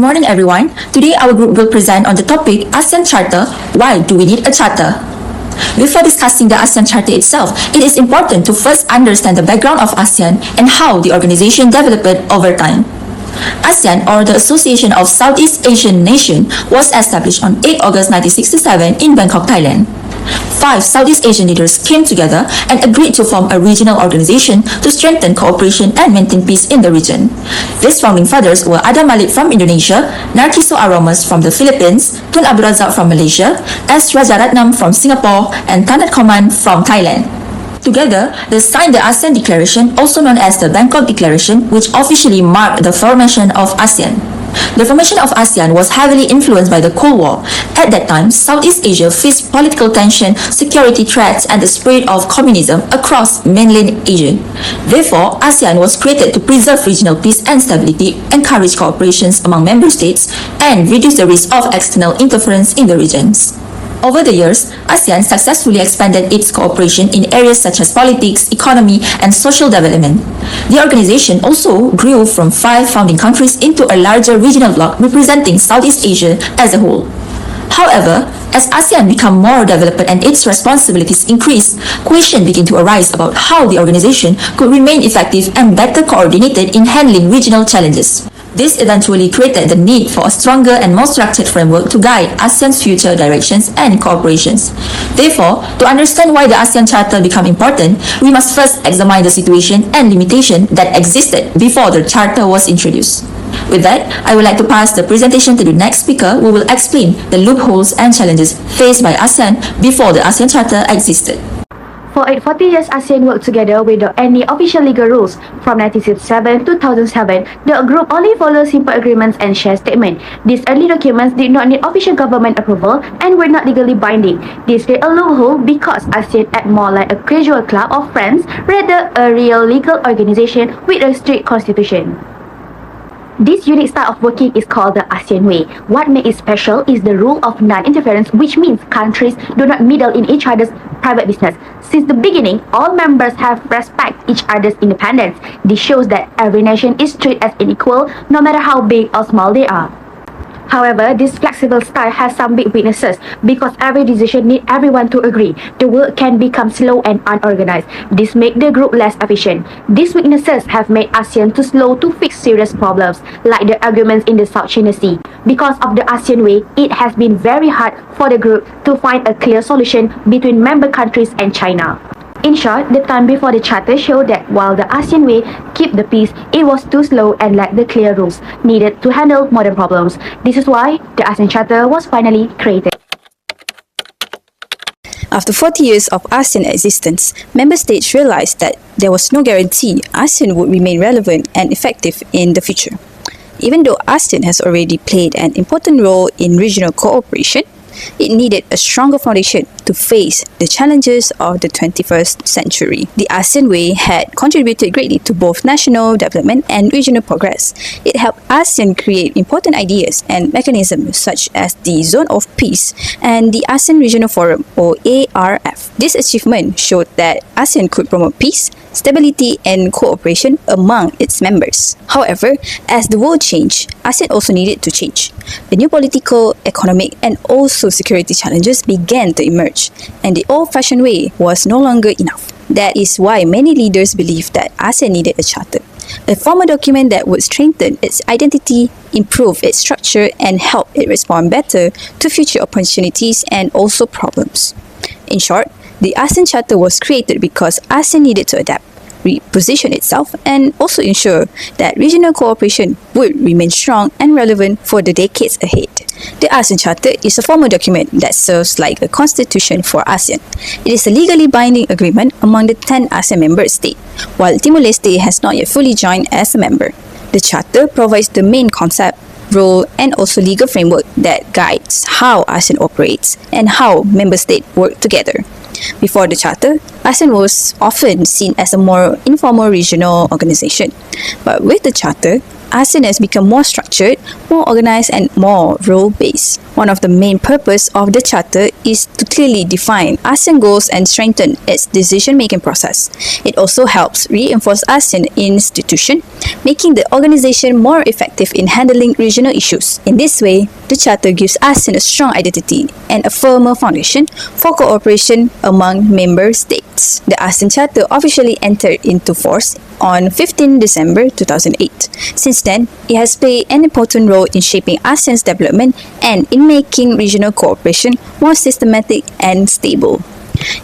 morning everyone. Today our group will present on the topic ASEAN Charter, why do we need a charter? Before discussing the ASEAN Charter itself, it is important to first understand the background of ASEAN and how the organization developed over time. ASEAN, or the Association of Southeast Asian Nations, was established on 8 August 1967 in Bangkok, Thailand. 5 Southeast Asian leaders came together and agreed to form a regional organization to strengthen cooperation and maintain peace in the region. These founding fathers were Adam Malik from Indonesia, Narciso Aromas from the Philippines, Tun Abdul Razak from Malaysia, S. Rajaratnam from Singapore, and Tanat Koman from Thailand. Together, they signed the ASEAN Declaration, also known as the Bangkok Declaration, which officially marked the formation of ASEAN. The formation of ASEAN was heavily influenced by the Cold War. At that time, Southeast Asia faced political tension, security threats, and the spread of communism across mainland Asia. Therefore, ASEAN was created to preserve regional peace and stability, encourage cooperation among member states, and reduce the risk of external interference in the regions. Over the years, ASEAN successfully expanded its cooperation in areas such as politics, economy, and social development. The organization also grew from 5 founding countries into a larger regional bloc representing Southeast Asia as a whole. However, as ASEAN became more developed and its responsibilities increased, questions began to arise about how the organization could remain effective and better coordinated in handling regional challenges. This eventually created the need for a stronger and more structured framework to guide ASEAN's future directions and cooperations. Therefore, to understand why the ASEAN Charter became important, we must first examine the situation and limitation that existed before the Charter was introduced. With that, I would like to pass the presentation to the next speaker who will explain the loopholes and challenges faced by ASEAN before the ASEAN Charter existed. For 40 years, ASEAN worked together without any official legal rules. From 1967 to 2007, the group only followed simple agreements and share statements. These early documents did not need official government approval and were not legally binding. This created a loophole because ASEAN acted more like a casual club of friends rather a real legal organization with a strict constitution. This unique style of working is called the ASEAN Way. What makes it special is the rule of non-interference, which means countries do not meddle in each other's private business. Since the beginning, all members have respect each other's independence. This shows that every nation is treated as an equal, no matter how big or small they are. However, this flexible style has some big weaknesses because every decision needs everyone to agree. The work can become slow and unorganized. This makes the group less efficient. These weaknesses have made ASEAN too slow to fix serious problems, like the arguments in the South China Sea. Because of the ASEAN Way, it has been very hard for the group to find a clear solution between member countries and China. In short, the time before the Charter showed that while the ASEAN Way kept the peace, it was too slow and lacked the clear rules needed to handle modern problems. This is why the ASEAN Charter was finally created. After 40 years of ASEAN existence, member states realized that there was no guarantee ASEAN would remain relevant and effective in the future. Even though ASEAN has already played an important role in regional cooperation, it needed a stronger foundation to face the challenges of the 21st century. The ASEAN Way had contributed greatly to both national development and regional progress. It helped ASEAN create important ideas and mechanisms such as the Zone of Peace and the ASEAN Regional Forum, or ARF. This achievement showed that ASEAN could promote peace, stability, and cooperation among its members. However, as the world changed, ASEAN also needed to change. The new political, economic, and also security challenges began to emerge, and the old-fashioned way was no longer enough. That is why many leaders believed that ASEAN needed a charter, a formal document that would strengthen its identity, improve its structure, and help it respond better to future opportunities and also problems. In short, the ASEAN Charter was created because ASEAN needed to adapt, reposition itself, and also ensure that regional cooperation would remain strong and relevant for the decades ahead. The ASEAN Charter is a formal document that serves like a constitution for ASEAN. It is a legally binding agreement among the 10 ASEAN member states, while Timor-Leste has not yet fully joined as a member. The Charter provides the main concept, role, and also legal framework that guides how ASEAN operates and how member states work together. Before the Charter, ASEAN was often seen as a more informal regional organization. But with the Charter, ASEAN has become more structured, more organized, and more role-based. One of the main purpose of the Charter is to clearly define ASEAN goals and strengthen its decision-making process. It also helps reinforce ASEAN institution, making the organization more effective in handling regional issues. In this way, the Charter gives ASEAN a strong identity and a firmer foundation for cooperation among member states. The ASEAN Charter officially entered into force on 15 December 2008. Since then, it has played an important role in shaping ASEAN's development and in making regional cooperation more systematic and stable.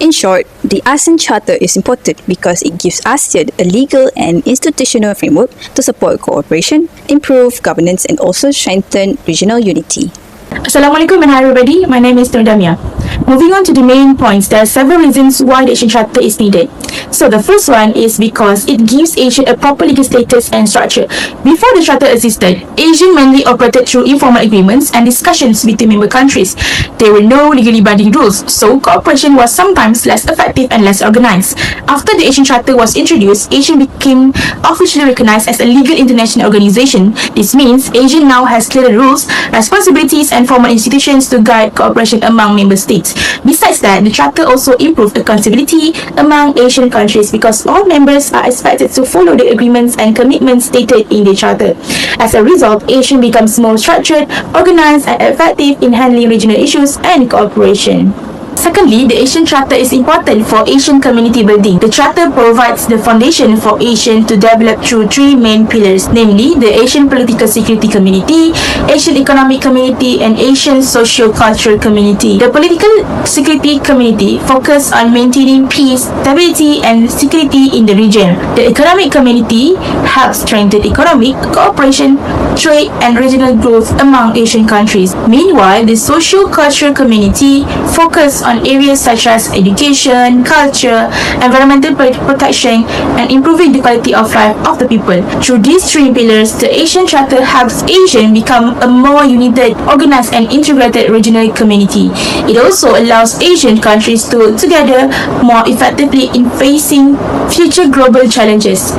In short, the ASEAN Charter is important because it gives ASEAN a legal and institutional framework to support cooperation, improve governance, and also strengthen regional unity. Assalamualaikum and hi everybody, my name is Damia. Moving on to the main points, there are several reasons why the Asian Charter is needed. So the first one is because it gives Asian a proper legal status and structure. Before the Charter existed, Asian mainly operated through informal agreements and discussions between member countries. There were no legally binding rules, so cooperation was sometimes less effective and less organized. After the Asian Charter was introduced, Asian became officially recognized as a legal international organization. This means Asian now has clearer rules, responsibilities, and formal institutions to guide cooperation among member states. Besides that, the Charter also improved accountability among Asian countries because all members are expected to follow the agreements and commitments stated in the Charter. As a result, Asian becomes more structured, organized, and effective in handling regional issues and cooperation. Secondly, the Asian Charter is important for Asian community building. The Charter provides the foundation for Asian to develop through three main pillars, namely the Asian Political Security Community, Asian Economic Community, and Asian Socio-Cultural Community. The Political Security Community focuses on maintaining peace, stability, and security in the region. The Economic Community helps strengthen economic cooperation, trade, and regional growth among Asian countries. Meanwhile, the Socio-Cultural Community focuses on areas such as education, culture, environmental protection, and improving the quality of life of the people. Through these three pillars, the Asian Charter helps Asian become a more united, organized, and integrated regional community. It also allows Asian countries to work together more effectively in facing future global challenges.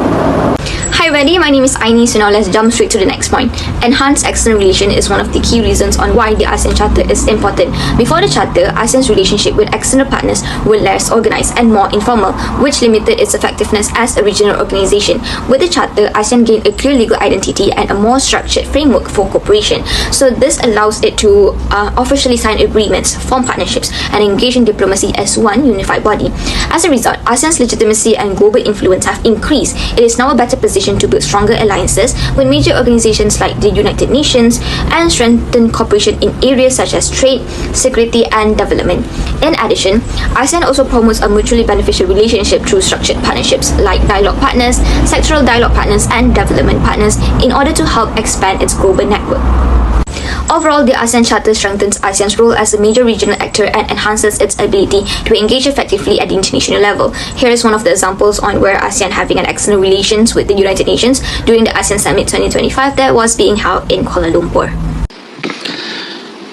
Hi everybody, my name is Aini, so now let's jump straight to the next point. Enhanced external relation is one of the key reasons on why the ASEAN Charter is important. Before the Charter, ASEAN's relationship with external partners were less organized and more informal, which limited its effectiveness as a regional organization. With the Charter, ASEAN gained a clear legal identity and a more structured framework for cooperation. So this allows it to officially sign agreements, form partnerships, and engage in diplomacy as one unified body. As a result, ASEAN's legitimacy and global influence have increased. It is now a better position to build stronger alliances with major organizations like the United Nations and strengthen cooperation in areas such as trade, security, and development. In addition, ASEAN also promotes a mutually beneficial relationship through structured partnerships like dialogue partners, sectoral dialogue partners, and development partners in order to help expand its global network. Overall, the ASEAN Charter strengthens ASEAN's role as a major regional actor and enhances its ability to engage effectively at the international level. Here is one of the examples on where ASEAN having an external relations with the United Nations during the ASEAN Summit 2025 that was being held in Kuala Lumpur.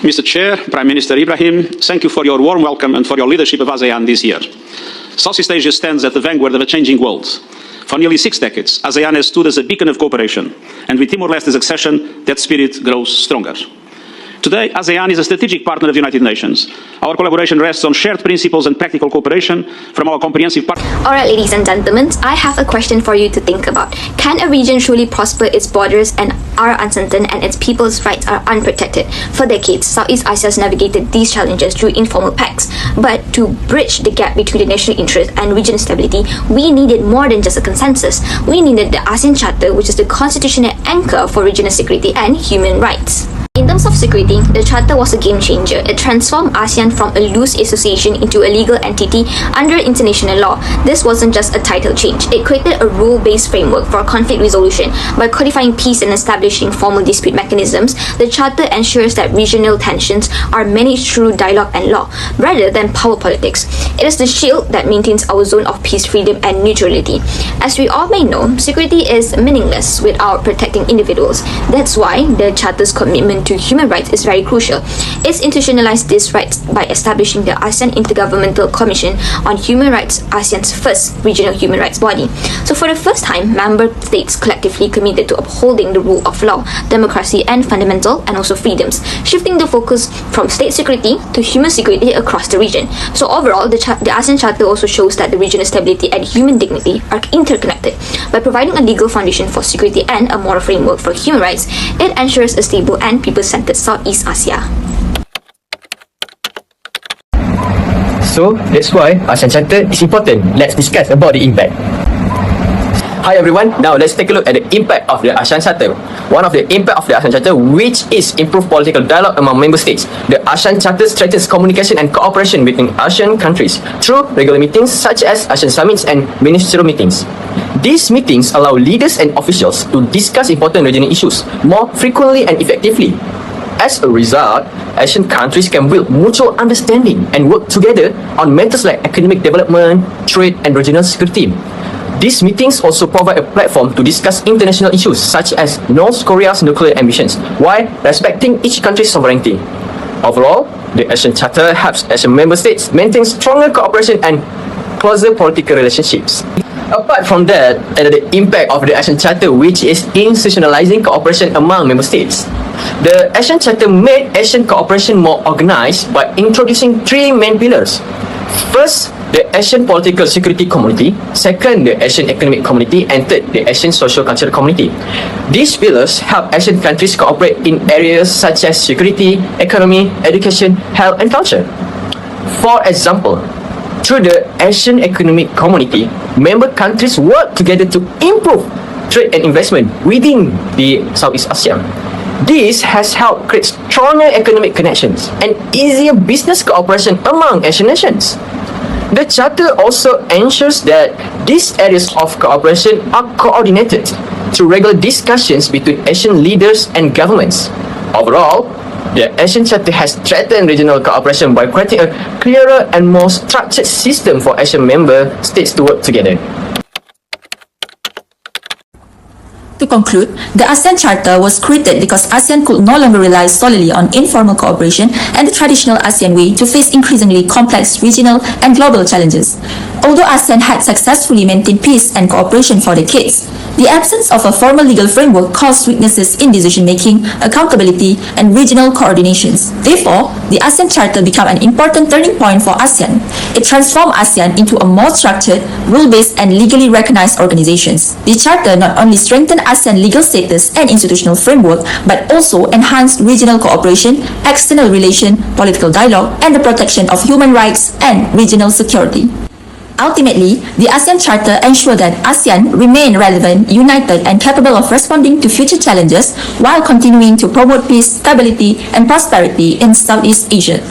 Mr. Chair, Prime Minister Ibrahim, thank you for your warm welcome and for your leadership of ASEAN this year. Southeast Asia stands at the vanguard of a changing world. For nearly 6 decades, ASEAN has stood as a beacon of cooperation, and with Timor-Leste's accession, that spirit grows stronger. Today, ASEAN is a strategic partner of the United Nations. Our collaboration rests on shared principles and practical cooperation from our comprehensive Alright, ladies and gentlemen, I have a question for you to think about. Can a region truly prosper its borders and are uncertain and its people's rights are unprotected? For decades, Southeast Asia has navigated these challenges through informal pacts. But to bridge the gap between the national interest and regional stability, we needed more than just a consensus. We needed the ASEAN Charter, which is the constitutional anchor for regional security and human rights. In terms of security, the Charter was a game changer. It transformed ASEAN from a loose association into a legal entity under international law. This wasn't just a title change. It created a rule-based framework for conflict resolution. By codifying peace and establishing formal dispute mechanisms, the Charter ensures that regional tensions are managed through dialogue and law, rather than power politics. It is the shield that maintains our zone of peace, freedom, and neutrality. As we all may know, security is meaningless without protecting individuals. That's why the Charter's commitment to human rights is very crucial. It's institutionalized these rights by establishing the ASEAN Intergovernmental Commission on Human Rights, ASEAN's first regional human rights body. So for the first time, member states collectively committed to upholding the rule of law, democracy, and fundamental and also freedoms, shifting the focus from state security to human security across the region. So overall, the ASEAN Charter also shows that the regional stability and human dignity are interconnected. By providing a legal foundation for security and a moral framework for human rights, it ensures a stable and people-centered Southeast Asia. So that's why ASEAN Charter is important. Let's discuss about the impact. Hi everyone, now let's take a look at the impact of the ASEAN Charter. One of the impact of the ASEAN Charter, which is improved political dialogue among member states. The ASEAN Charter strengthens communication and cooperation between ASEAN countries through regular meetings such as ASEAN summits and ministerial meetings. These meetings allow leaders and officials to discuss important regional issues more frequently and effectively. As a result, Asian countries can build mutual understanding and work together on matters like economic development, trade, and regional security. These meetings also provide a platform to discuss international issues such as North Korea's nuclear ambitions, while respecting each country's sovereignty. Overall, the ASEAN Charter helps Asian member states maintain stronger cooperation and closer political relationships. Apart from that, another impact of the ASEAN Charter, which is institutionalizing cooperation among member states. The ASEAN Charter made Asian cooperation more organized by introducing three main pillars. First, the Asian Political Security Community. Second, the Asian Economic Community. And third, the Asian Social Cultural Community. These pillars help Asian countries cooperate in areas such as security, economy, education, health, and culture. For example, through the Asian Economic Community, member countries work together to improve trade and investment within the Southeast Asia. This has helped create stronger economic connections and easier business cooperation among Asian nations. The Charter also ensures that these areas of cooperation are coordinated through regular discussions between Asian leaders and governments. Overall, the ASEAN Charter has strengthened regional cooperation by creating a clearer and more structured system for Asian member states to work together. To conclude, the ASEAN Charter was created because ASEAN could no longer rely solely on informal cooperation and the traditional ASEAN way to face increasingly complex regional and global challenges. Although ASEAN had successfully maintained peace and cooperation for decades, the absence of a formal legal framework caused weaknesses in decision-making, accountability, and regional coordinations. Therefore, the ASEAN Charter became an important turning point for ASEAN. It transformed ASEAN into a more structured, rule-based, and legally recognized organization. The Charter not only strengthened ASEAN legal status and institutional framework, but also enhanced regional cooperation, external relation, political dialogue, and the protection of human rights and regional security. Ultimately, the ASEAN Charter ensured that ASEAN remain relevant, united, and capable of responding to future challenges while continuing to promote peace, stability, and prosperity in Southeast Asia.